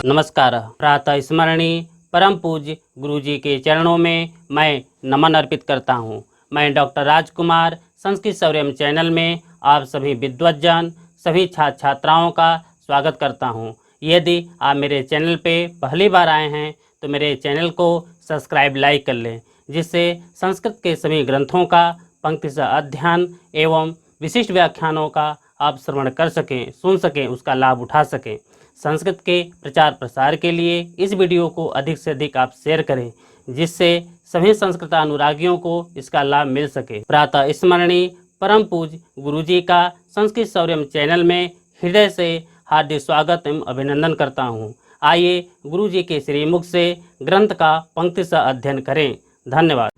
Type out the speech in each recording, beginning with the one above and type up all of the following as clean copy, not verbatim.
नमस्कार। प्रातः स्मरणीय परम पूज्य गुरु जी के चरणों में मैं नमन अर्पित करता हूँ। मैं डॉक्टर राजकुमार संस्कृत सौर्यम चैनल में आप सभी विद्वज्जन सभी छात्र छात्राओं का स्वागत करता हूँ। यदि आप मेरे चैनल पे पहली बार आए हैं तो मेरे चैनल को सब्सक्राइब लाइक कर लें, जिससे संस्कृत के सभी ग्रंथों का पंक्ति से अध्ययन एवं विशिष्ट व्याख्यानों का आप श्रवण कर सकें, सुन सकें, उसका लाभ उठा सकें। संस्कृत के प्रचार प्रसार के लिए इस वीडियो को अधिक से अधिक आप शेयर करें, जिससे सभी संस्कृत अनुरागियों को इसका लाभ मिल सके। प्रातः स्मरणीय परम पूज्य गुरु जी का संस्कृत सौर्यम चैनल में हृदय से हार्दिक स्वागत एवं अभिनंदन करता हूँ। आइए गुरु जी के श्रीमुख से ग्रंथ का पंक्ति से अध्ययन करें। धन्यवाद।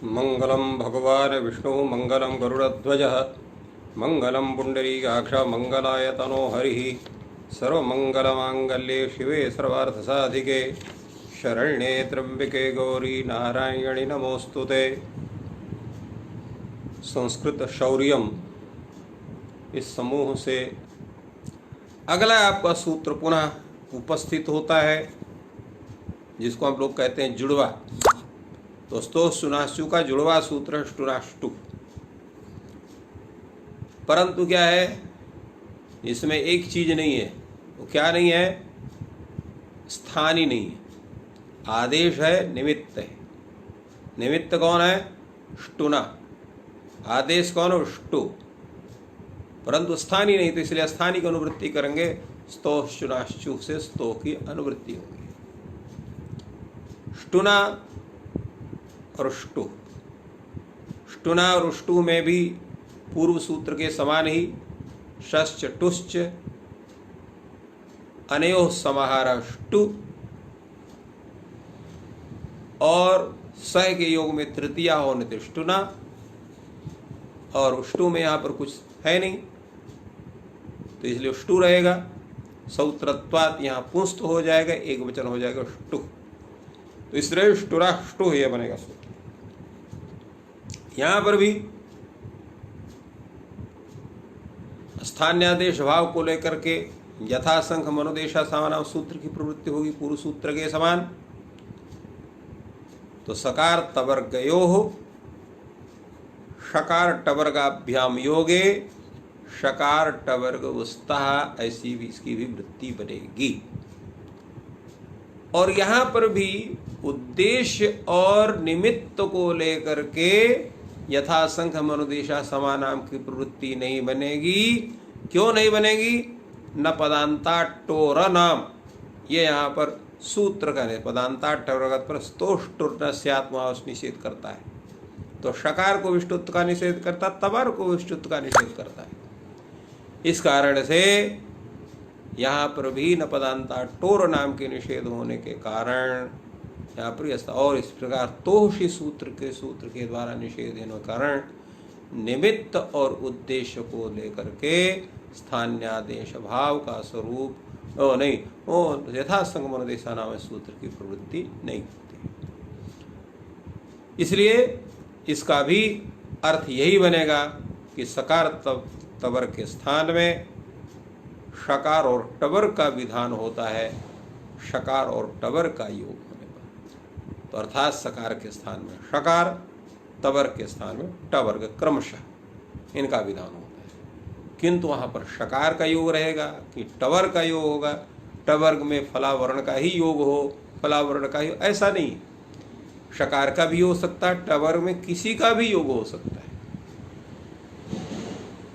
मंगलम भगवान विष्णु मंगलम गरुड़ध्वज मंगलम पुंडरीकाक्ष मंगलाय तनो हरि सर्वमंगलमांगल्ये शिवे सर्वार्थसाधिके शरण्ये त्र्यंबके गौरी नारायणी नमोस्तुते। संस्कृत शौर्यम इस समूह से अगला आपका सूत्र पुनः उपस्थित होता है, जिसको हम लोग कहते हैं जुड़वा। दोस्तों, सुनाशु का जुड़वा सूत्र है स्टुनाष्टु। परंतु क्या है, इसमें एक चीज नहीं है। वो क्या नहीं है? स्थान ही नहीं है। आदेश है, निमित्त है। निमित्त कौन है? स्टुना। आदेश कौन है? स्टु। परंतु स्थान ही नहीं, तो इसलिए स्थानी की अनुवृत्ति करेंगे। स्तो स्टुनाश्चु से स्तो की अनुवृत्ति होगी। स्टुना और ष्टु। ष्टुना और ष्टु में भी पूर्व सूत्र के समान ही शश्च टुश्च अनयोः समाहार ष्टु और सह के योग में तृतीया होने थे ष्टुना, और ष्टु में यहाँ पर कुछ है नहीं, तो इसलिए ष्टु रहेगा। सौत्रत्वात् यहाँ पुंस्त हो जाएगा, एक वचन हो जाएगा ष्टु। तो इसलिए ष्टुरा ष्टु यह बनेगा सूत्र। यहां पर भी स्थान्यादेश भाव को लेकर के यथासंख मनोदेशा सामानाम सूत्र की प्रवृत्ति होगी पूर्व सूत्र के समान। तो सकार तवर्गयोः शकार टवर्गाभ्याम योगे शकार टवर्ग उस्तः, ऐसी भी इसकी भी वृत्ति बनेगी। और यहां पर भी उद्देश्य और निमित्त को लेकर के यथासंख मनुदेशा समानाम की प्रवृत्ति नहीं बनेगी। क्यों नहीं बनेगी? न पदांता टोर नाम, ये यहाँ पर सूत्र का नहीं। पदांता टोरगत पर स्तोष्टुर निषेध करता है, तो शकार को विष्टुत्व का निषेध करता, तवर को विष्टुत्व का निषेध करता है। इस कारण से यहाँ पर भी न पदांता टोर नाम के निषेध होने के कारण यहाँ पर ऐसा, और इस प्रकार तोषी सूत्र के द्वारा निषेध होने के कारण निमित्त और उद्देश्य को लेकर के स्थान्यादेश भाव का स्वरूप यथासंग मनोदेशा नाम सूत्र की प्रवृत्ति नहीं होती। इसलिए इसका भी अर्थ यही बनेगा कि सकार तवर के स्थान में शकार और टवर का विधान होता है, शकार और टवर का योग होने पर। तो अर्थात सकार के स्थान में शकार, तवर के स्थान में टवर्ग, क्रमशः इनका विधान होता है। किंतु वहाँ पर शकार का योग रहेगा कि टवर का योग होगा। टवर्ग में फलावर्ण का ही योग हो, फलावर्ण का ही, ऐसा नहीं। शकार का भी हो सकता है, टवर्ग में किसी का भी योग हो सकता है,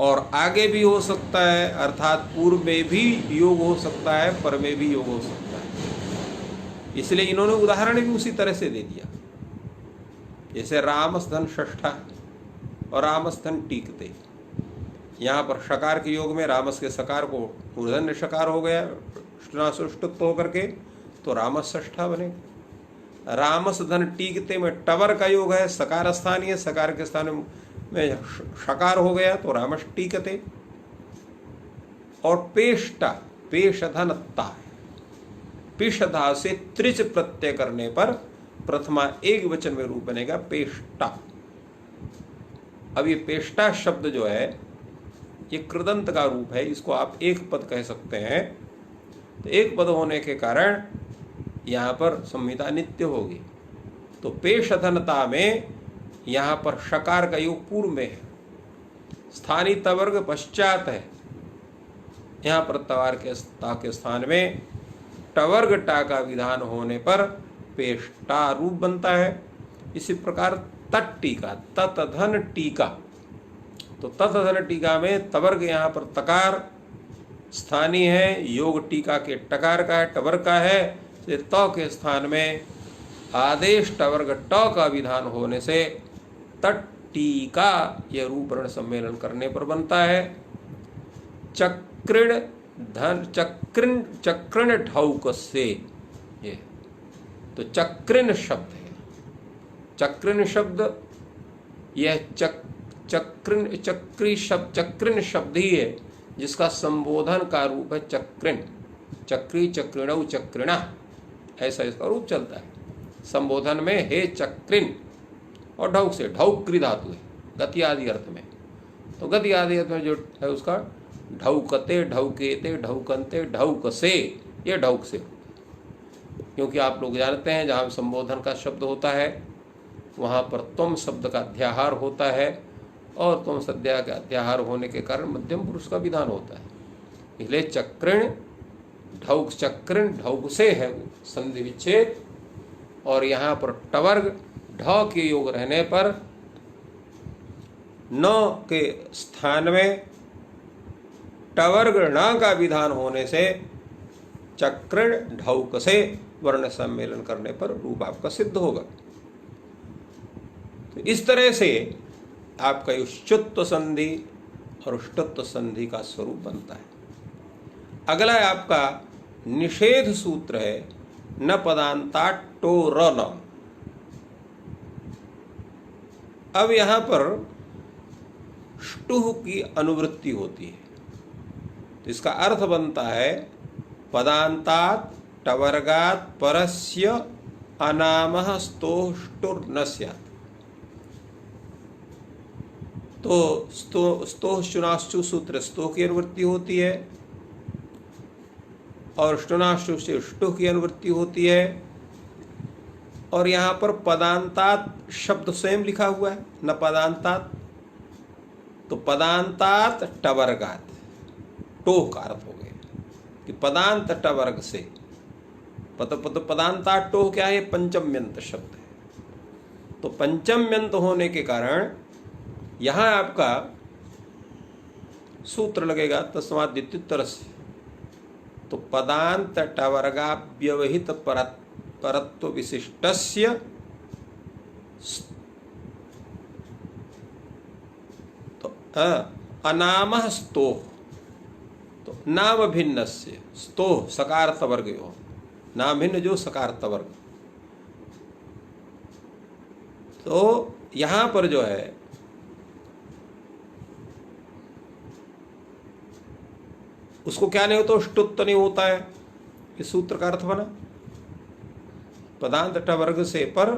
और आगे भी हो सकता है, अर्थात पूर्व में भी योग हो सकता है, पर में भी योग हो सकता है। इसलिए इन्होंने उदाहरण भी उसी तरह से दे दिया। जैसे रामस्थन षष्ठा और रामस्थन टीकते, यहाँ पर शकार के योग में रामस के सकार को मूर्धन्य शकार हो गया सुष्टुत्व होकर के, तो रामस षष्ठा बनेगा। रामस धन टीकते में टवर का योग है, सकार स्थानीय, सकार के स्थान में शकार हो गया तो रामष्टीकते। और पेष्टा, पेशधनता, पिशधा से त्रिच प्रत्यय करने पर प्रथमा एक वचन में रूप बनेगा पेष्टा। अब ये पेष्टा शब्द जो है ये कृदंत का रूप है, इसको आप एक पद कह सकते हैं। तो एक पद होने के कारण यहाँ पर संहिता नित्य होगी। तो पेशधनता में यहाँ पर शकार का योग पूर्व में है, स्थानीय तवर्ग पश्चात है। यहाँ पर तवार के ता के स्थान में टवर्ग टा का विधान होने पर पेष्टा रूप बनता है। इसी प्रकार तट टीका, ततधन टीका, तो ततधन टीका में तवर्ग यहाँ पर तकार स्थानीय है, योग टीका के टकार का है, टवर्ग का है। तो त के स्थान में आदेश टवर्ग ट का विधान होने से तट टीका यह रूप वर्ण सम्मेलन करने पर बनता है। चक्रिण धन चक्रिण ढौक से, ये तो चक्रिण शब्द है। चक्रिण शब्द यह चक्रिण शब्द ही है जिसका संबोधन का रूप है चक्रिण। चक्री चक्रिणौ चक्रिणा, ऐसा इसका रूप चलता है। संबोधन में हे चक्रिण, और ढौक से, ढौक क्री धातु है गति आदि अर्थ में। तो गति आदि अर्थ में जो है उसका ढौकते, ढौकेते, ढौकनते, ढौक से, ये ढौक से, क्योंकि आप लोग जानते हैं जहाँ संबोधन का शब्द होता है वहाँ पर तुम शब्द का अध्याहार होता है, और तुम सद्या का अध्याहार होने के कारण मध्यम पुरुष का विधान होता है। इसलिए चक्रिण ढौक, चक्रिण ढौक से है संधि विच्छेद, और यहाँ पर टवर्ग ढ के योग रहने पर न के स्थान में टवर्ग ण का विधान होने से चक्रिण ढौक से वर्ण सम्मेलन करने पर रूप आपका सिद्ध होगा। तो इस तरह से आपका उश्चुत्व संधि और उष्टुत्व संधि का स्वरूप बनता है। अगला है आपका निषेध सूत्र है, न पदांता टोर न। अब यहां पर ष्टुह की अनुवृत्ति होती है, तो इसका अर्थ बनता है पदांतात टवर्गात परस्य अनामः स्तोः ष्टुर् न स्यात्। तो स्तोः शुनाश्चु सूत्र स्तोह की अनुवृत्ति होती है, और शुनाश्चु से ष्टुह की अनुवृत्ति होती है। और यहाँ पर पदांतात शब्द स्वयं लिखा हुआ है, न पदांतात, तो पदांतात टवर्गात, टोह का अर्थ हो गया कि पदांत टवर्ग से। पदांतात टोह क्या है? पंचम्यंत शब्द है। तो पंचम्यंत होने के कारण यहाँ आपका सूत्र लगेगा तस्मात् द्वितीयोत्तरस्य। तो पदांत टवर्गाव्यवहित परत्व विशिष्टस्य तो अनामः स्तोः, तो नाम भिन्नस्य स्तोः सकार तवर्ग हो, नाम भिन्न जो सकार तवर्ग। तो यहाँ पर जो है उसको क्या नहीं होता? ष्टुत्व नहीं होता है। इस सूत्र का अर्थ बना पदांत टवर्ग से पर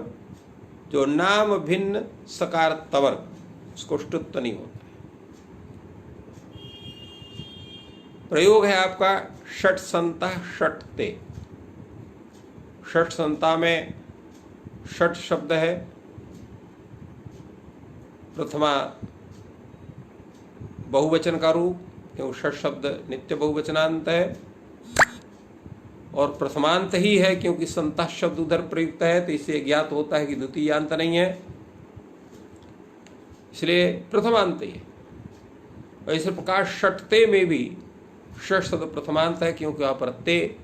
जो नाम भिन्न सकार तवर्ग उसको ष्टुत्व नहीं होता है। प्रयोग है आपका षट संता षटते। षट संता में षट शब्द है, प्रथमा बहुवचन का रूप, क्योंकि षट शब्द नित्य बहुवचनांत है, और प्रथमांत ही है क्योंकि संता शब्द उधर प्रयुक्त है, तो इससे ज्ञात होता है कि द्वितीयांत नहीं है, इसलिए प्रथमांत ही है। और इस प्रकार षटते में भी षट शब्द प्रथमांत है क्योंकि वहाँ पर ते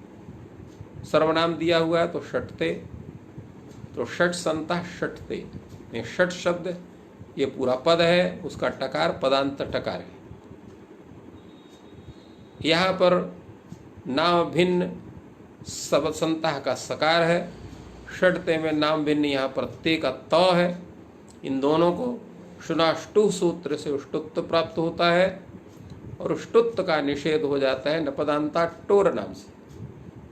सर्वनाम दिया हुआ है, तो षटते। तो षट संता षटते, षट शब्द ये पूरा पद है, उसका टकार पदांत टकार है। यहाँ पर नाम भिन्न सब संता का सकार है, षटते में नाम भिन्न यहाँ पर ते का त है। इन दोनों को शुनाष्टु सूत्र से उष्टुत्व प्राप्त होता है, और उष्टुत्व का निषेध हो जाता है न पदांता टोर नाम से,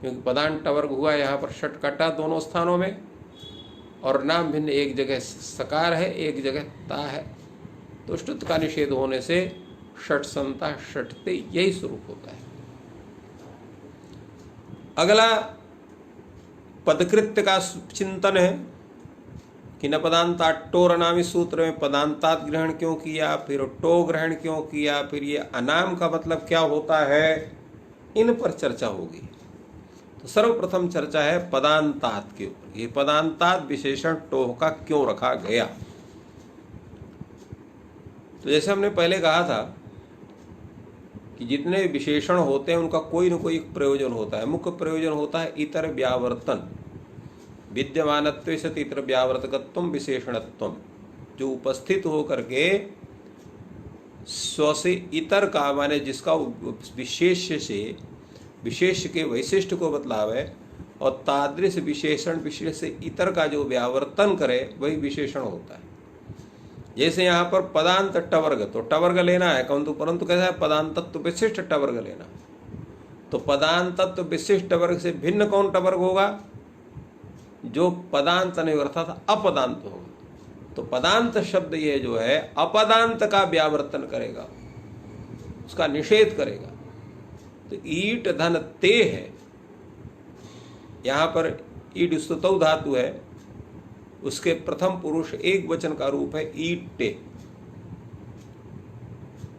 क्योंकि पदांत वर्ग हुआ यहाँ पर षट कटा दोनों स्थानों में, और नाम भिन्न एक जगह सकार है एक जगह ता है। तो उष्टुत्व का निषेध होने से षट संता षटते, यही स्वरूप होता है। अगला पदकृत्य का चिंतन है कि न पदांतात टोर अनामी सूत्र में पदांतात ग्रहण क्यों किया, फिर टो ग्रहण क्यों किया, फिर ये अनाम का मतलब क्या होता है, इन पर चर्चा होगी। तो सर्वप्रथम चर्चा है पदांतात के ऊपर। ये पदांतात विशेषण टोह का क्यों रखा गया। तो जैसे हमने पहले कहा था कि जितने विशेषण होते हैं उनका कोई न कोई प्रयोजन होता है। मुख्य प्रयोजन होता है इतर व्यावर्तन, विद्यमानत्व सत इतर व्यावर्तकत्व विशेषणत्व, जो उपस्थित हो करके स्व से इतर का माने जिसका विशेष से विशेष के वैशिष्ट को बतलावे और तादृश विशेषण विशेष से इतर का जो व्यावर्तन करे वही विशेषण होता है। जैसे यहाँ पर पदांत टवर्ग, तो टवर्ग लेना है परंतु कैसा है, पदांतत्व विशिष्ट टवर्ग लेना। तो पदांतत्व विशिष्ट टवर्ग से भिन्न कौन टवर्ग होगा, जो पदांत नहीं अर्थात अपदांत होगा। तो पदांत शब्द ये जो है अपदांत का व्यावर्तन करेगा, उसका निषेध करेगा। तो ईट धन ते है, यहाँ पर ईट स्तुतौ धातु है, उसके प्रथम पुरुष एक वचन का रूप है ईटे।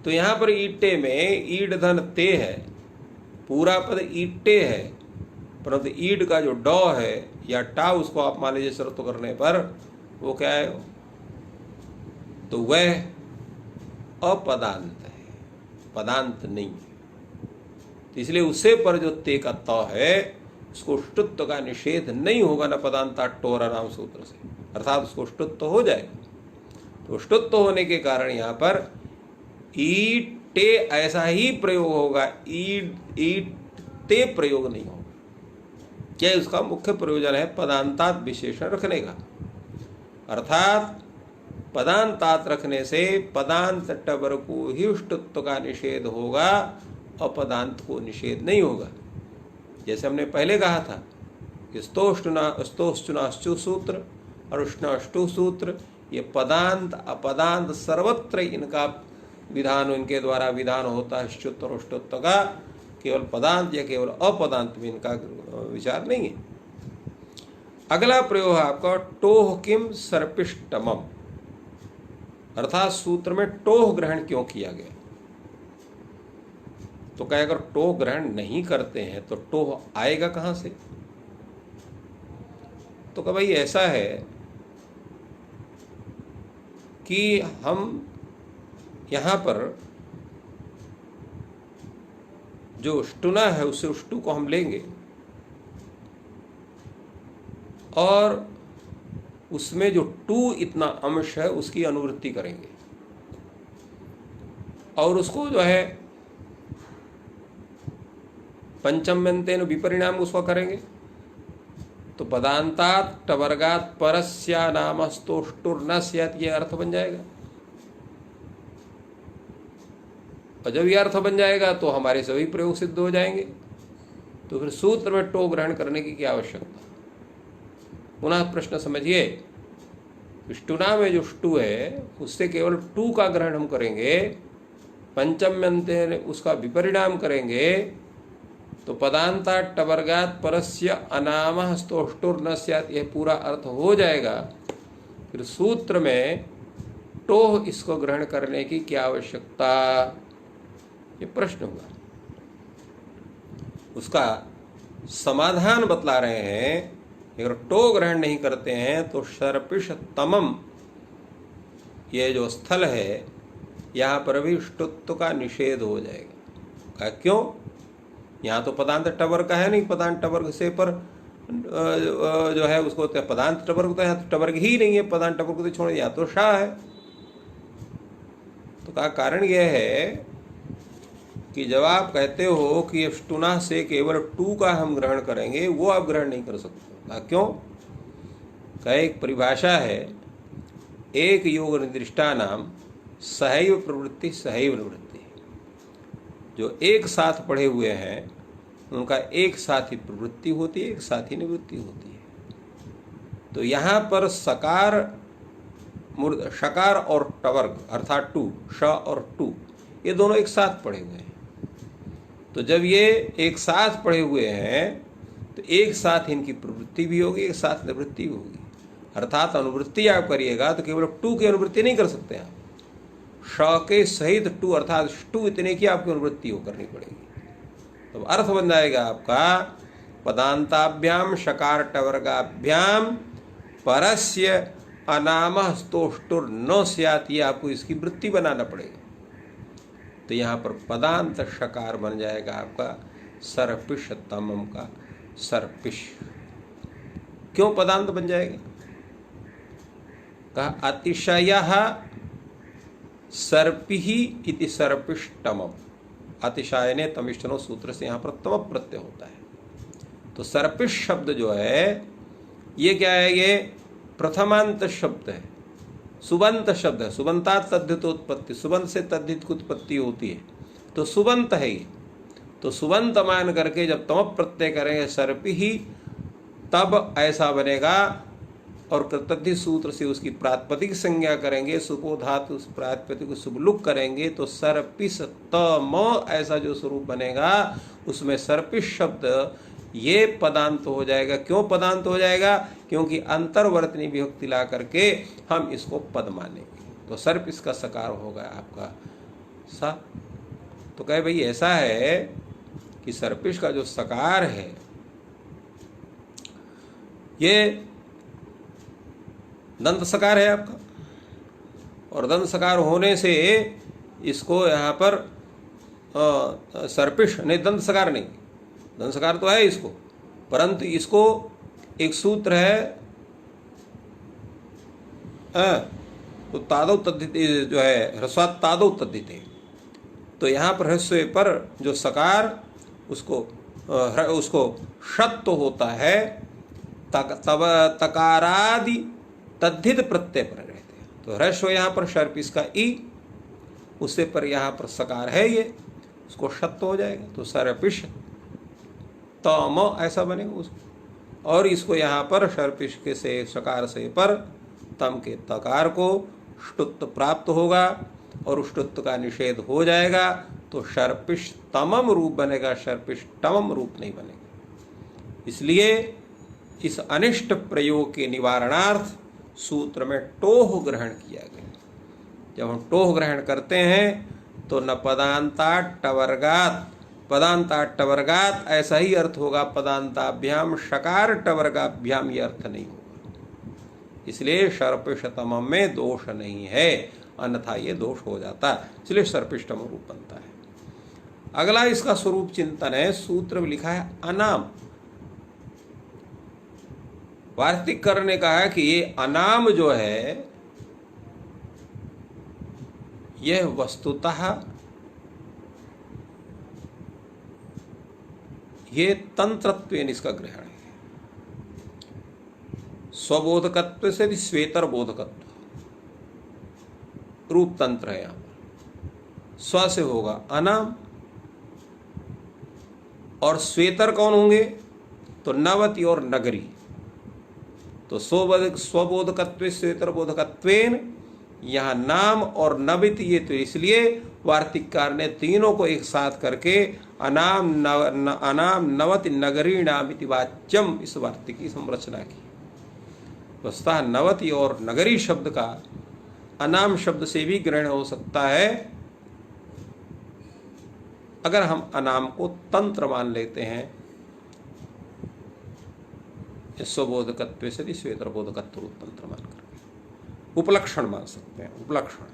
तो यहाँ पर ईटे में ईड धन ते है, पूरा पद ईटे है, परंतु ईड का जो डॉ है या टा उसको आप मान लीजिए शर्त करने पर वो क्या है, तो वह अपदांत है, पदांत नहीं है। तो इसलिए उसे पर जो ते का त है उसको ष्टुत्व का निषेध नहीं होगा न पदांता टोर नाम सूत्र से, अर्थात उसको ष्टुत्व हो जाएगा। तो ष्टुत्व होने के कारण यहाँ पर ईटे ऐसा ही प्रयोग होगा, ईटे प्रयोग नहीं होगा। क्या उसका मुख्य प्रयोजन है पदांतात विशेषण रखने का, अर्थात पदांतात रखने से पदांत टबर को ही ष्टुत्व का निषेध होगा, अपदांत को निषेध नहीं होगा। जैसे हमने पहले कहा था कि स्तोष्टुनाश्चु सूत्र और उष्णाष्टु सूत्र, ये पदांत अपदांत सर्वत्र इनका विधान, इनके द्वारा विधान होता है ष्टुत्व और ष्टुत्व का। केवल पदांत या केवल अपदांत में इनका विचार नहीं है। अगला प्रयोग है आपका टोह किम सर्पिष्टमम, अर्थात सूत्र में टोह ग्रहण क्यों किया गया। तो क्या अगर टोह ग्रहण नहीं करते हैं तो टोह आएगा कहां से। तो क्या भाई ऐसा है कि हम यहां पर जो उष्टुना है उससे उष्टु को हम लेंगे और उसमें जो टू इतना अंश है उसकी अनुवृत्ति करेंगे और उसको जो है पंचम्यंतेन विपरिणाम उसका करेंगे। तो पदांतात टवर्गात परस्या नामस्तोष्टुर न स्यात्, ये अर्थ बन जाएगा। और जब ये अर्थ बन जाएगा तो हमारे सभी प्रयोग सिद्ध हो जाएंगे। तो फिर सूत्र में टो ग्रहण करने की क्या आवश्यकता। पुनः प्रश्न समझिए, ष्टुना में जो ष्टु है उससे केवल टू का ग्रहण हम करेंगे, पंचम्यंतेन उसका विपरिणाम करेंगे। तो पदांता टवर्गात परस्य अनामः स्तोष्टुर न स्यात्, यह पूरा अर्थ हो जाएगा। फिर सूत्र में टोह इसको ग्रहण करने की क्या आवश्यकता, ये प्रश्न हुआ। उसका समाधान बतला रहे हैं। अगर टो ग्रहण नहीं करते हैं तो सर्पिष तमम, ये जो स्थल है यहाँ पर भी ष्टुत्व का निषेध हो जाएगा। क्यों, यहाँ तो पदांत टवर्ग का है नहीं, पदांत टवर्ग से पर जो है उसको पदांत टवर्ग, तो यहाँ तो टवर्ग ही नहीं है, पदांत टवर्ग तो छोड़, यहाँ तो शाह है। तो का कारण यह है कि जब आप कहते हो कि ष्टुना से केवल टू का हम ग्रहण करेंगे, वो आप ग्रहण नहीं कर सकते। क्यों, का एक परिभाषा है, एक योग निर्दिष्टा नाम सहैव प्रवृत्ति सहैव निवृत्ति। जो एक साथ पढ़े हुए हैं उनका एक साथ ही प्रवृत्ति होती है, एक साथ ही निवृत्ति होती है। तो यहाँ पर शकार और टवर्ग अर्थात टू, श और टू, ये दोनों एक साथ पड़े हुए हैं। तो जब ये एक साथ पड़े हुए हैं तो एक साथ इनकी प्रवृत्ति भी होगी, एक साथ निवृत्ति भी होगी। अर्थात अनुवृत्ति आप करिएगा तो केवल टू की अनुवृत्ति नहीं कर सकते आप, श के सहित टू अर्थात टू इतने की आपकी अनुवृत्ति हो करनी पड़ेगी। तो अर्थ बन जाएगा आपका पदांताभ्याम शकार टवर्गाभ्याम परस्य अनामः स्तोष्टुर न स्यात्, ये आपको इसकी वृत्ति बनाना पड़ेगा। तो यहाँ पर पदांत शकार बन जाएगा आपका सर्पिष तमम का सर्पिष। क्यों पदांत बन जाएगा? कहा अतिशयः सर्पिः इति सर्पिष्टमम। अतिशय ने तमिष्टनो सूत्र से यहाँ पर तम प्रत्यय होता है। तो सर्पिष शब्द जो है ये क्या है? ये प्रथमांत शब्द है, सुबंत शब्द है। सुबंता तद्धित उत्पत्ति, सुबंत से तद्धित की उत्पत्ति होती है, तो सुबंत है ये। तो सुबंत मान करके जब तम प्रत्यय करेंगे सर्पि ही, तब ऐसा बनेगा। और कृतद्धि सूत्र से उसकी प्रातिपदिक संज्ञा करेंगे, सुपो धातु उस प्रातिपदिक को सुबलुक करेंगे तो सर्पिस तम ऐसा जो स्वरूप बनेगा उसमें सर्पिस शब्द ये पदांत हो जाएगा। क्यों पदांत हो जाएगा? क्योंकि अंतर्वर्तनी विभक्ति ला करके हम इसको पद मानेंगे। तो सर्प इसका सकार होगा आपका सा। तो कहे भाई ऐसा है कि सर्पिश का जो सकार है ये दंत सकार है आपका, और दंत सकार होने से इसको यहाँ पर सर्पिश नहीं, दंत सकार नहीं, दंत सकार तो है इसको, परंतु इसको एक सूत्र है तो तादव तद्धित जो है ह्रस्वात् तादव तद्धित है। तो यहाँ पर ह्रस्व पर जो सकार उसको शत्व होता है, तब तकारादि तद्धित प्रत्यय पर रहते हैं। तो ह्रस्व यहाँ पर शर्प इसका ई, उससे पर यहाँ पर सकार है ये, उसको शत्व हो जाएगा। तो सर्पिश तम ऐसा बनेगा उसको। और इसको यहाँ पर शर्पिश के से सकार से पर तम के तकार को ष्टुत्व प्राप्त होगा और ष्टुत्व का निषेध हो जाएगा। तो शर्पिश तमम रूप बनेगा, शर्पिश तमम रूप नहीं बनेगा। इसलिए इस अनिष्ट प्रयोग के निवारणार्थ सूत्र में टोह ग्रहण किया गया। जब हम टोह ग्रहण करते हैं तो न पदांताट टवर्गात, पदांताट टवर्गात ऐसा ही अर्थ होगा, पदांताभ्याम शकार टवर्गाभ्याम ये अर्थ नहीं होगा। इसलिए सर्पिष्टतम में दोष नहीं है, अन्यथा ये दोष हो जाता है, इसलिए सर्पिष्टम रूप बनता है। अगला इसका स्वरूप चिंतन है। सूत्र में लिखा है अनाम। वार्तिककर ने कहा कि ये अनाम जो है यह वस्तुतः ये तंत्रत्वेन इसका ग्रहण है। स्वबोधकत्व से श्वेतर बोधकत्व रूप तंत्र है। यहाँ पर स्व से होगा अनाम और श्वेतर कौन होंगे? तो नवति और नगरी। तो स्वबोधकत्व श्वेतर बोधकत्वेन यहाँ नाम और नवित, ये तो इसलिए वार्तिककार ने तीनों को एक साथ करके अनाम नवति नगरी नामिति वाच्यम इस वार्तिक की संरचना की। वस्तुतः नवति और नगरी शब्द का अनाम शब्द से भी ग्रहण हो सकता है अगर हम अनाम को तंत्र मान लेते हैं, स्वबोधकत्व से श्वेतर बोधकत्व तंत्र मान करके उपलक्षण मान सकते हैं। उपलक्षण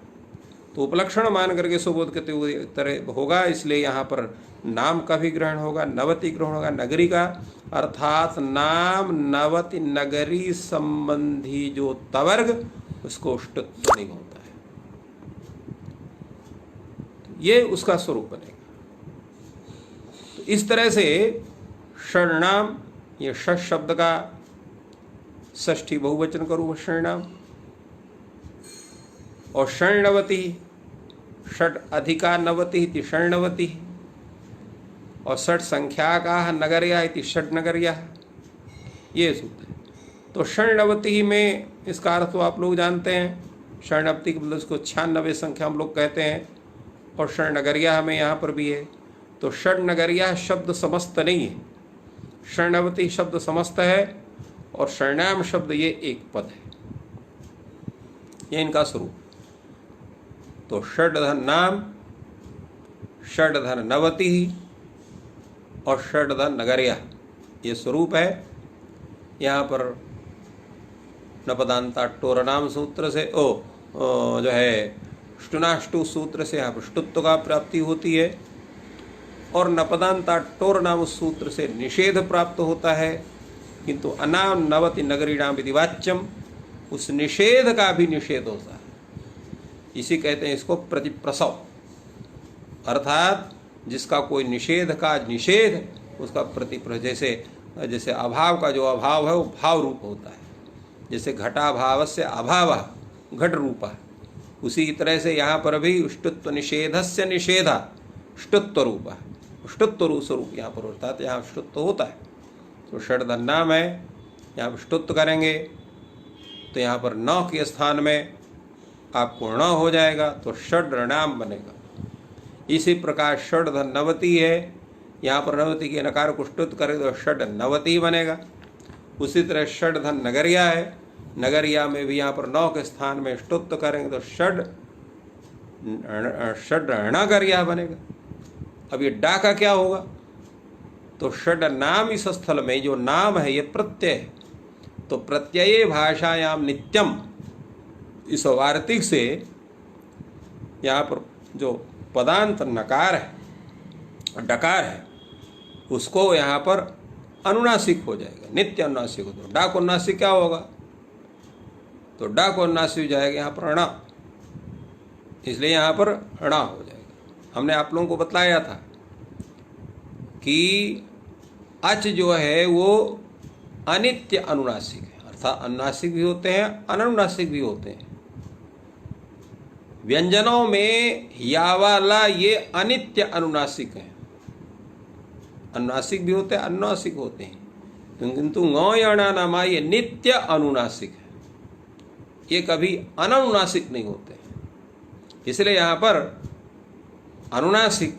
तो उपलक्षण मान करके स्वबोधकत्व तरह होगा, इसलिए यहाँ पर नाम का भी ग्रहण होगा, नवति ग्रहण होगा, नगरी का, अर्थात नाम नवति नगरी संबंधी जो तवर्ग उसको ष्टुत्व नहीं होता है, ये उसका स्वरूप बनेगा। तो इस तरह से षण्णाम, ये षष् शब्द का षष्ठी बहुवचन का रूप षण्णाम, और षण्णवति षट अधिका नवति इति षण्णवति, और षट संख्या का नगर्या इति षट नगर्या, ये सूत्र है। तो षण्णवति में इसका अर्थ तो आप लोग जानते हैं, षण्णवति के मतलब उसको 96 संख्या हम लोग कहते हैं, और शरणगर्या हमें यहाँ पर भी है। तो शरणगर्या शब्द समस्त नहीं है, शरणवती शब्द समस्त है और शरणाम शब्द ये एक पद है, ये इनका स्वरूप। तो षड्धन नाम, षड्धन नवति और षड्धन नगर्या ये स्वरूप है। यहाँ पर नपदांता टोर नाम सूत्र से जो है ष्टुनाष्टु सूत्र से यहाँ पर ष्टुत्व का प्राप्ति होती है और नपदांता टोर नाम सूत्र से निषेध प्राप्त होता है। किंतु अनाम नवति नगरीणाम विधिवाच्यम, उस निषेध का भी निषेध होता है। इसी कहते हैं इसको प्रतिप्रसव, अर्थात जिसका कोई निषेध का निषेध उसका जैसे अभाव का जो अभाव है वो भाव रूप होता है। जैसे घटाभाव से अभाव घट रूपा, उसी तरह से यहाँ पर भी ष्टुत्व निषेधस्य निषेधा ष्टुत्व रूपा, ष्टुत्व रूप स्वरूप यहाँ पर होता है। तो यहाँ ष्टुत्व होता है। तो षड्धन नाम है, यहाँ पर ष्टुत्व करेंगे तो यहाँ पर न के स्थान में आपको ण हो जाएगा तो षड्णाम बनेगा। इसी प्रकार षड्धन नवती है, यहाँ पर नवती के नकार को ष्टुत्व करें तो षड नवती बनेगा। उसी तरह षड्धन नगरिया है, नगरिया में भी यहाँ पर नौ के स्थान में ष्टुत्व करेंगे तो षड णगरिया बनेगा। अब ये डा का क्या होगा? तो षड नाम इस स्थल में जो नाम है ये प्रत्यय है। तो प्रत्यये भाषायाम नित्यम, इस वार्तिक से यहाँ पर जो पदांत नकार है डकार है उसको यहाँ पर अनुनासिक हो जाएगा, नित्य अनुनासिक हो। तो डा को अनुनासिक क्या होगा? तो डा को अनुनासिक हो जाएगा यहाँ पर अणा, इसलिए यहाँ पर अणा हो जाएगा। हमने आप लोगों को बतलाया था कि अच जो है वो अनित्य अनुनासिक है, अर्थात अनुनासिक भी होते हैं अनुनासिक भी होते हैं। व्यंजनों में या वाला ये अनित्य अनुनासिक है, अनुनासिक भी होते हैं अनुनासिक होते हैं, किंतु ङ यणा नामा ये नित्य अनुनासिक है, ये कभी अनुनासिक नहीं होते। इसलिए यहाँ पर अनुनासिक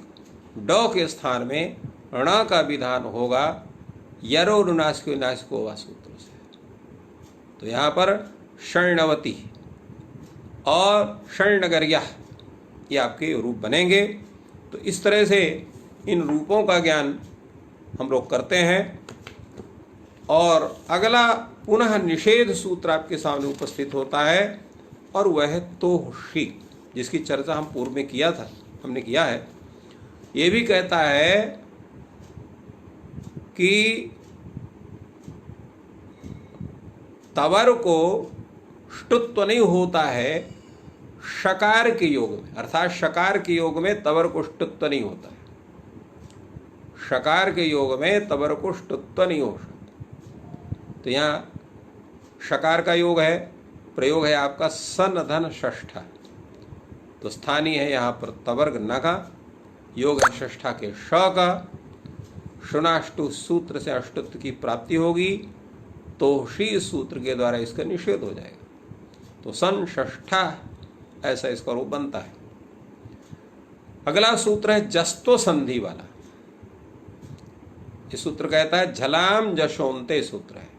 ड के स्थान में ण का विधान होगा यरोनुनासिको वा सूत्र से। तो यहाँ पर शरणवती और शरणगर्या ये आपके रूप बनेंगे। तो इस तरह से इन रूपों का ज्ञान हम लोग करते हैं। और अगला पुनः निषेध सूत्र आपके सामने उपस्थित होता है और वह है तोषी, जिसकी चर्चा हम पूर्व में हमने किया है। ये भी कहता है कि तवर को ष्टुत्व नहीं होता है शकार के योग में, अर्थात शकार के योग में तवर को ष्टुत्व नहीं होता है, शकार के योग में तवर को ष्टुत्व नहीं हो सकता। तो यहाँ शकार का योग है, प्रयोग है आपका सन धन षष्ठा, तो स्थानीय है यहाँ पर तवर्ग न का, योग है षष्ठा के श का। शुनाष्टु सूत्र से अष्टुत्व की प्राप्ति होगी तो शी सूत्र के द्वारा इसका निषेध हो जाएगा। तो सन षष्ठा ऐसा इसका रूप बनता है। अगला सूत्र है जस्तो संधि वाला। ये सूत्र कहता है झलाम जशोंते सूत्र है।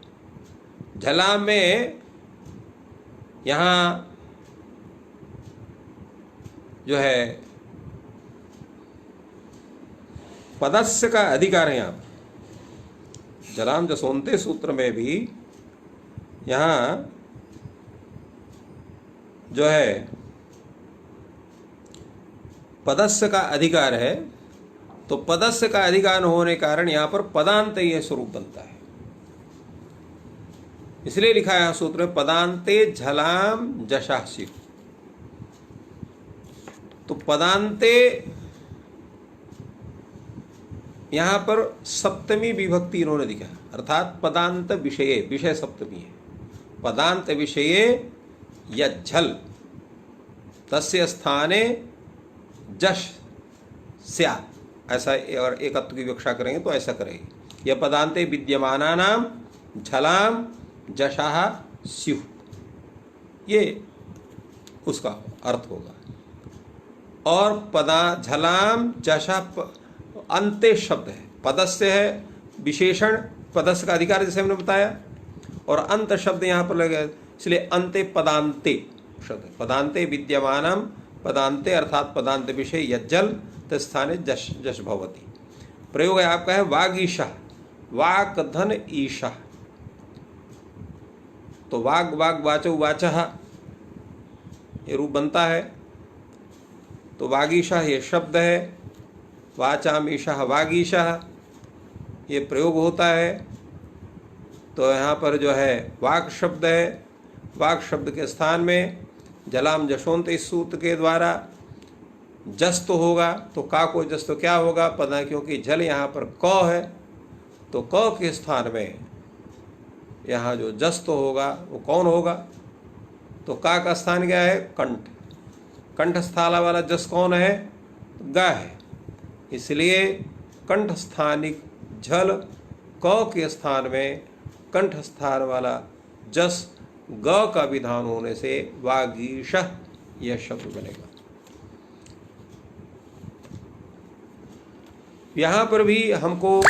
झलाम में यहाँ जो है पदस्य का अधिकार है। यहाँ पर जलाम जसोंते सूत्र में भी यहाँ जो है पदस्य का अधिकार है। तो पदस्य का अधिकार होने कारण यहाँ पर पदांत यह स्वरूप बनता है, इसलिए लिखा है यहाँ सूत्र में पदांते झलाम जशासी। तो पदांते यहाँ पर सप्तमी विभक्ति इन्होंने दिखा, अर्थात पदांत विषये, विषय सप्तमी है। पदांत विषये यज्झल तस्य स्थाने जश स्यात्, ऐसा और एकत्व की व्याख्या करेंगे तो ऐसा करेंगे। यह पदांते विद्यमाना नाम झलाम जशाह स्युः, ये उसका अर्थ होगा। और पदा झलाम जशा अंत्य शब्द है, पदस्य है विशेषण, पदस्य का अधिकार जैसे हमने बताया, और अंत शब्द यहाँ पर लगे, इसलिए अंत्य पदांते शब्द, पदांते विद्यमानम, पदांते अर्थात पदांत विषय यज्जल तस्थाने जश जश भवती। प्रयोग है आपका है वाग ईशा, वाक धन ईशा, तो वाग वाग वाचो वाचः ये रूप बनता है, तो वागीशा ये शब्द है, वाचाम ईशा वागीशा ये प्रयोग होता है। तो यहाँ पर जो है वाक शब्द है, वाक शब्द के स्थान में जलाम जशोंत इस सूत्र के द्वारा जस्त होगा, तो का को जस्त तो क्या होगा पता, क्योंकि जल यहाँ पर क है, तो क के स्थान में यहाँ जो जस्त होगा वो कौन होगा, तो का स्थान क्या है कंठ, कंठ स्थाला वाला जस कौन है गा है, इसलिए कंठ स्थानिक झल क के स्थान में कंठ स्थान वाला जस ग का विधान होने से वागीशः यह शब्द बनेगा। यहाँ पर भी हमको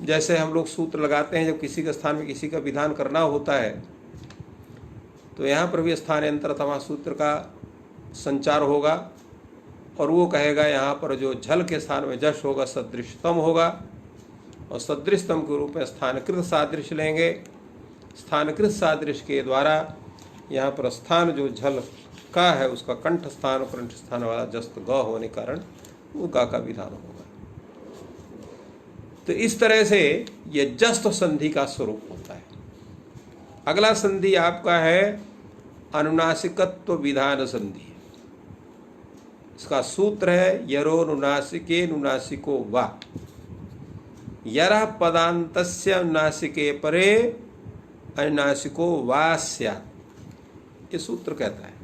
जैसे हम लोग सूत्र लगाते हैं जब किसी के स्थान में किसी का विधान करना होता है, तो यहाँ पर भी स्थानांतरतमा सूत्र का संचार होगा, और वो कहेगा यहाँ पर जो झल के स्थान में जश होगा सदृशतम होगा, और सदृशतम के रूप में स्थानकृत सादृश्य लेंगे। स्थानकृत सादृश्य के द्वारा यहाँ पर स्थान जो झल का है उसका कंठ स्थान और कंठ स्थान वाला जस्त ग होने के कारण वो गा का विधान होगा। तो इस तरह से यह जस्त संधि का स्वरूप होता है। अगला संधि आपका है अनुनासिकत्व विधान संधि। इसका सूत्र है यरो नुनासिके नुनासिको वा, यरः पदान्तस्य अनुनासिके परे अनुनासिको वा स्यात्। ये सूत्र कहता है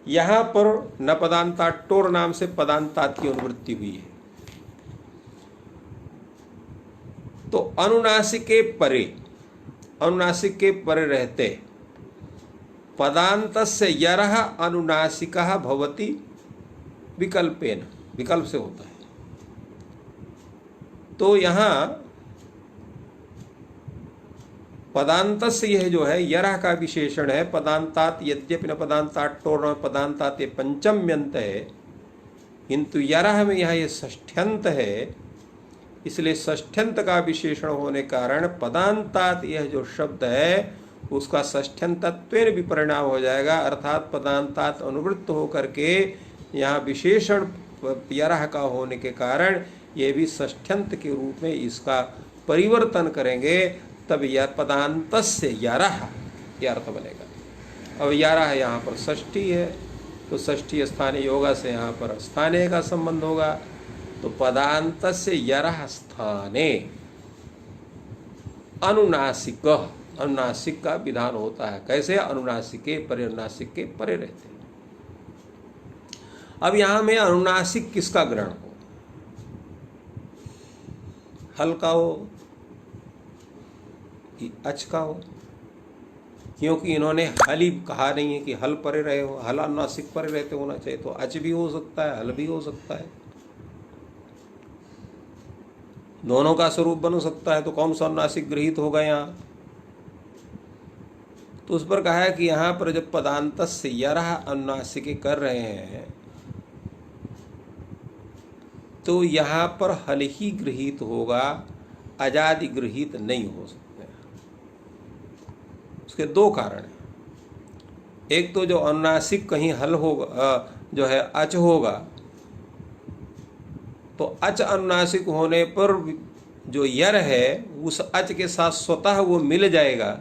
यहाँ पर न पदांतात टोर नाम से पदांतात की अनुवृत्ति हुई है, तो अनुनासिके परे, अनुनासिक के परे रहते पदान्तस्य यरः अनुनासिकः भवति विकल्पेन, विकल्प से होता है। तो यहाँ पदान्तस्य यह जो है यरः का विशेषण है, पदांतात यद्यपि न पदांतात टोर पदांतात ये पंचम्यंत है, किंतु यरः में यहाँ ये षष्ठ्यंत है, इसलिए षष्ठ्यंत का विशेषण होने कारण पदांतात यह जो शब्द है उसका षष्ठ्यंतत्वेन भी परिणाम हो जाएगा, अर्थात पदांतात अनुवृत्त होकर के यहाँ विशेषण यरः का होने के कारण ये भी षष्ठ्यंत के रूप में इसका परिवर्तन करेंगे, तब यह पदांतस्य यरः यह अर्थ बनेगा। अब यरः यहाँ पर षष्ठी है, तो षष्ठी स्थानीय योगा से यहाँ पर स्थानीय का संबंध होगा, तो पदांतस्य यरः स्थाने अनुनासिक, अनुनासिक का विधान होता है। कैसे? अनुनासिके परे, अनुनासिक के परे रहते हैं। अब यहां में अनुनासिक किसका ग्रहण हो, हल का हो कि अच का हो, क्योंकि इन्होंने हल ही कहा नहीं है कि हल परे रहे हो, हल अनुनासिक परे रहते होना चाहिए, तो अच भी हो सकता है हल भी हो सकता है, दोनों का स्वरूप बन सकता है, तो कौन सा अनुनासिक गृहीत होगा यहाँ? तो उस पर कहा है कि यहाँ पर जब पदांतस्य यरः अनुनासिके कर रहे हैं तो यहाँ पर हल ही गृहीत होगा, अजादि गृहीत नहीं हो सकते। उसके दो कारण हैं। एक तो जो अनुनासिक कहीं हल होगा जो है अच होगा, तो अच अनुनासिक होने पर जो यर है उस अच के साथ स्वतः वो मिल जाएगा,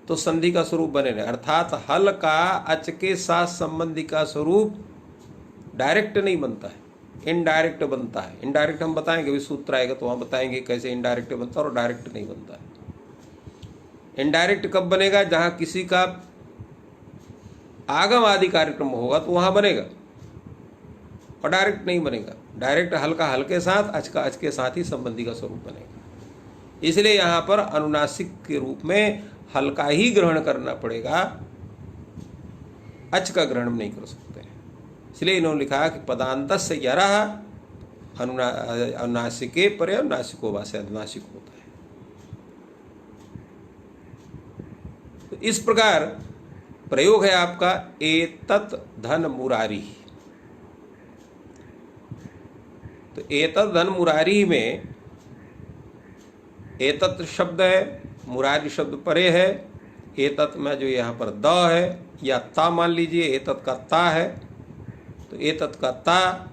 तो संधि का स्वरूप बनेगा। अर्थात हल का अच के साथ संबंधी का स्वरूप डायरेक्ट नहीं बनता है, इनडायरेक्ट बनता है। इनडायरेक्ट हम बताएंगे, अभी सूत्र आएगा तो हम बताएंगे कैसे इनडायरेक्ट बनता है और डायरेक्ट नहीं बनता है। इनडायरेक्ट कब बनेगा? जहां किसी का आगम आदि कार्यक्रम होगा तो वहां बनेगा, और डायरेक्ट नहीं बनेगा। डायरेक्ट हल का हल के साथ, अच का अच के साथ ही संबंधी का स्वरूप बनेगा। इसलिए यहाँ पर अनुनासिक के रूप में हल का ही ग्रहण करना पड़ेगा, अच का ग्रहण नहीं कर सकते। इसलिए इन्होंने लिखा कि पदांतस्य यरः अनुनासिके परे अनुनासिको वा से अनुनासिक होता है। तो इस प्रकार प्रयोग है आपका एतत् धन मुरारी। तो एतत् धन मुरारी में एतत् शब्द है, मुरारी शब्द परे है। एतत् में जो यहाँ पर द है या ता मान लीजिए, एतत् का ता है, तो एतत् का ता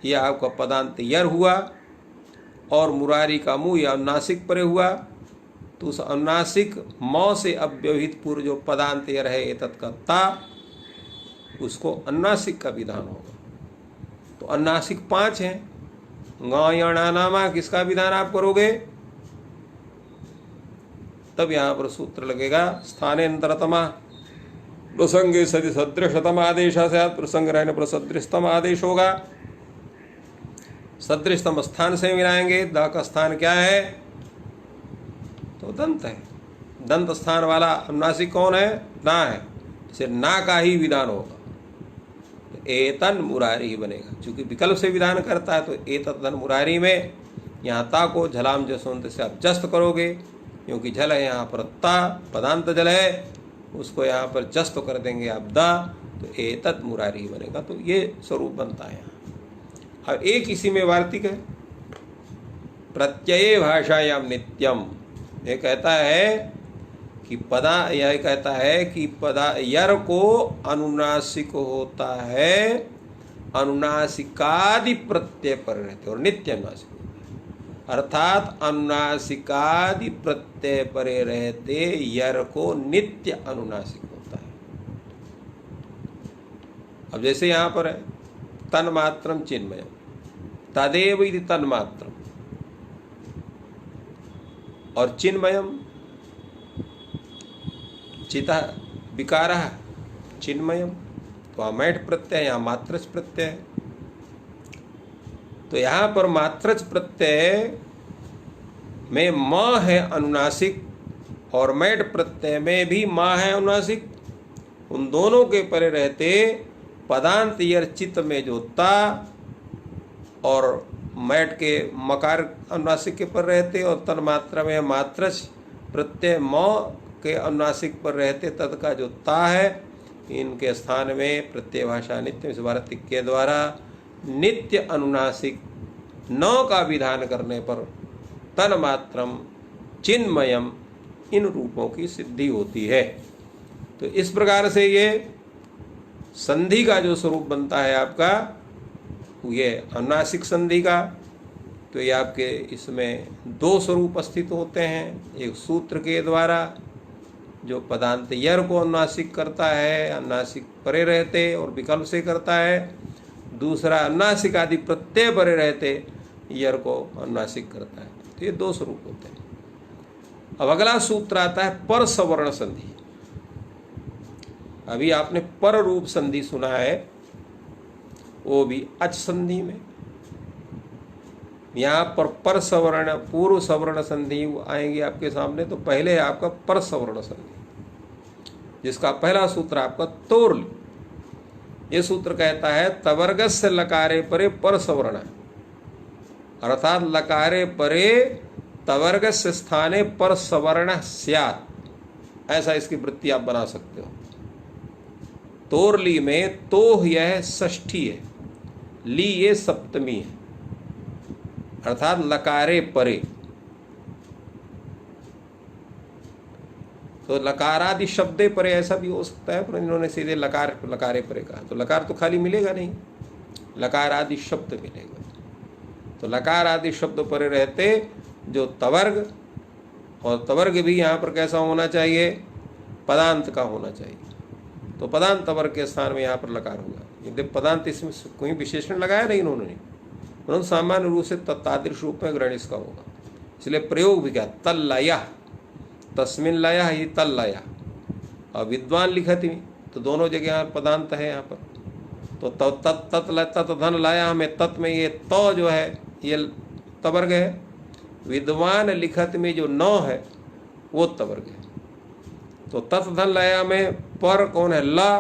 यह आपका पदांत यर हुआ, और मुरारी का मुँह या अनुनासिक परे हुआ। तो उस अनुनासिक म से अव्यवहित पूर्व जो पदांत यर है एतत् का ता, उसको अनुनासिक का विधान होगा। तो अनुनासिक 5 हैं। ङायणानामा किसका विधान आप करोगे? तब यहाँ पर सूत्र लगेगा स्थानेन्तरतमा प्रसंगे सदि सदृशतम आदेश से प्रसंग रहने पर सदृशतम आदेश होगा। सदृशतम स्थान से मिलाएंगे। द का स्थान क्या है? तो दंत है। दंत स्थान वाला अनुनासिक कौन है? ना है, इसे ना का ही विधान होगा। तो एतन मुरारी ही बनेगा। चूंकि विकल्प से विधान करता है तो एतन मुरारी में यहाँ ता को झलाम जसवंत से आप जस्त करोगे, क्योंकि जल है यहाँ पर ता, पदांत जल है, उसको यहाँ पर जस्त कर देंगे आप दा, तो एतत् मुरारी ही बनेगा। तो ये स्वरूप बनता है यहाँ। अब एक इसी में वार्तिक है, प्रत्यय भाषायाम नित्यम। ये कहता है कि यह कहता है कि यर को अनुनासिक होता है, अनुनासिकादि प्रत्यय पर रहते और नित्य अनुनासिक होता है। अर्थात अनुनासिकादि प्रत्यय परे रहते यर को नित्य अनुनासिक होता है। अब जैसे यहाँ पर है तन्मात्रम चिन्मय, तदेव इति तन्मात्रम, और चिन्मयम चिता विकारः चिन्मयम, तो अमैठ प्रत्यय, यहाँ मात्रच प्रत्यय है। तो यहाँ पर मात्रच प्रत्यय में म है अनुनासिक, और मैठ प्रत्यय में भी म है अनुनासिक। उन दोनों के परे रहते पदांत यर चित्त में जो ता और मैट के मकार अनुनासिक के पर रहते, और तन्मात्रा में मात्रच प्रत्यय म के अनुनासिक पर रहते तद का जो ता है, इनके स्थान में प्रत्यय भाषा नित्य इस वार्तिक के द्वारा नित्य अनुनासिक न का विधान करने पर तन्मात्रम चिन्मयम इन रूपों की सिद्धि होती है। तो इस प्रकार से ये संधि का जो स्वरूप बनता है आपका, ये अनुनासिक संधि का, तो ये आपके इसमें 2 स्वरूप स्थित होते हैं। एक सूत्र के द्वारा जो पदांत यर को अनुनासिक करता है, अनुनासिक परे रहते और विकल्प से करता है। दूसरा अनुनासिक आदि प्रत्यय परे रहते यर को अनुनासिक करता है। तो ये 2 स्वरूप होते हैं। अब अगला सूत्र आता है पर सवर्ण संधि। अभी आपने पर रूप संधि सुना है, वो भी अच संधि में। यहाँ पर सवर्ण पूर्व सवर्ण संधि आएंगी आपके सामने। तो पहले है आपका पर सवर्ण संधि, जिसका पहला सूत्र आपका तोर्ल। ये सूत्र कहता है तवर्गस्य लकारे परे पर सवर्ण, अर्थात लकारे परे तवर्गस्य स्थाने पर सवर्ण स्यात्, ऐसा इसकी वृत्ति आप बना सकते हो। तोरली में तो यह षष्ठी है, ली ये सप्तमी है, अर्थात लकारे परे। तो लकारादि शब्दे परे ऐसा भी हो सकता है, पर इन्होंने सीधे लकारे परे कहा। तो लकार तो खाली मिलेगा नहीं, लकार आदि शब्द मिलेगा। तो लकार आदि शब्द परे रहते जो तवर्ग, और तवर्ग भी यहाँ पर कैसा होना चाहिए? पदांत का होना चाहिए। तो पदांत तवर्ग के स्थान में यहाँ पर लकार होगा। यदि पदांत इसमें कोई विशेषण लगाया नहीं उन्होंने सामान्य रूप से तत्तादृश रूप में ग्रहण इसका होगा। इसलिए प्रयोग भी क्या? तल्लयः, तस्मिन लयः ही तल्लयः। और विद्वान लिखति, तो दोनों जगह यहाँ पदांत है यहाँ पर। तो तत् धन लयः में तत् में ये तो जो है ये तवर्ग है। विद्वान लिखत में जो न है वो तवर्ग है। तो तत् धन लया में पर कौन है? ला,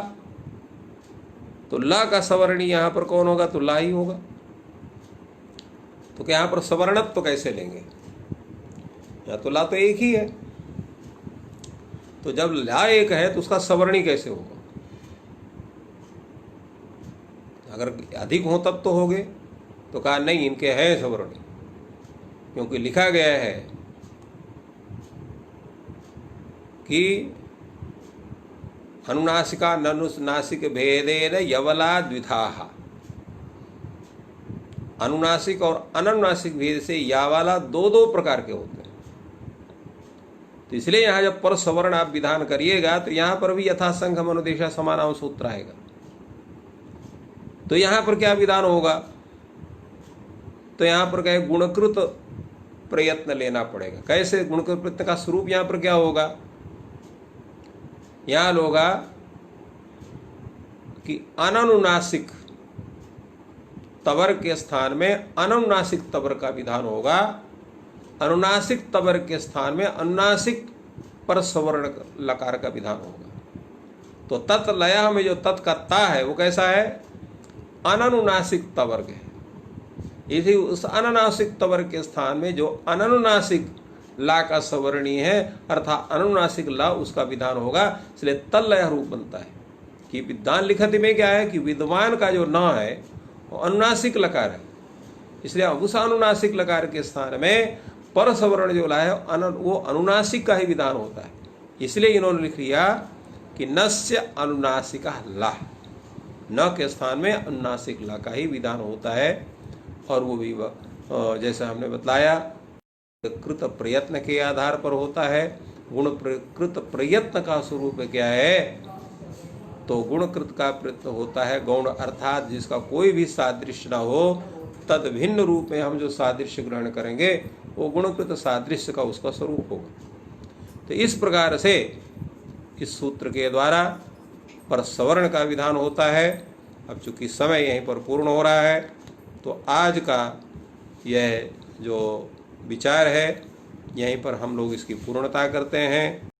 तो ला का सवर्णी यहाँ पर कौन होगा? तो ला ही होगा। तो क्या यहाँ पर सवर्णत्व तो कैसे लेंगे? यहाँ तो ला तो एक ही है, तो जब ला एक है तो उसका सवर्णी कैसे होगा? अगर अधिक हो तब तो होगे, तो कहा नहीं, इनके हैं सवर्णी, क्योंकि लिखा गया है कि अनुनासिका ननुनासिक भेदेन यवला द्विधाः। अनुनासिक और अनुनासिक भेद से यावाला दो दो प्रकार के होते हैं। तो इसलिए यहाँ जब पर सवर्ण आप विधान करिएगा तो यहाँ पर भी यथासंख्य मनुदेशा समानाम सूत्र आएगा। तो यहाँ पर क्या विधान होगा? तो यहाँ पर कहे गुणकृत प्रयत्न लेना पड़ेगा। कैसे गुणकृत प्रयत्न का स्वरूप यहाँ पर क्या होगा? यहाँ होगा कि अननुनासिक तवर के स्थान में अनुनासिक तवर का विधान होगा, अनुनासिक तवर के स्थान में अनुनासिक पर सवर्ण लकार का विधान होगा। तो तत् लया में जो तत् का ता है वो कैसा है? अननुनासिक तवर्ग है। इसी उस अनुनासिक तवर्ग के स्थान में जो अनुनासिक ला का सवर्णी है अर्थात अनुनासिक ला, उसका विधान होगा। इसलिए तल्लय रूप बनता है कि विद्वान लिखत में क्या है कि विद्वान का जो न है वो अनुनासिक लकार है, इसलिए उस अनुनासिक लकार के स्थान में पर सवर्ण जो ला है वो अनुनासिक का ही विधान होता है। इसलिए इन्होंने लिख लिया कि नस्य अनुनासिका ला, न के स्थान में अनुनासिक ला का ही विधान होता है। और वो भी जैसा हमने बतलाया कृत प्रयत्न के आधार पर होता है। कृत प्रयत्न का स्वरूप क्या है? तो गुणकृत का प्रयत्न होता है गौण, अर्थात जिसका कोई भी सादृश्य ना हो, तद भिन्न रूप में हम जो सादृश्य ग्रहण करेंगे वो गुणकृत सादृश्य का उसका स्वरूप होगा। तो इस प्रकार से इस सूत्र के द्वारा पर सवर्ण का विधान होता है। अब चूंकि समय यहीं पर पूर्ण हो रहा है तो आज का यह जो विचार है यहीं पर हम लोग इसकी पूर्णता करते हैं।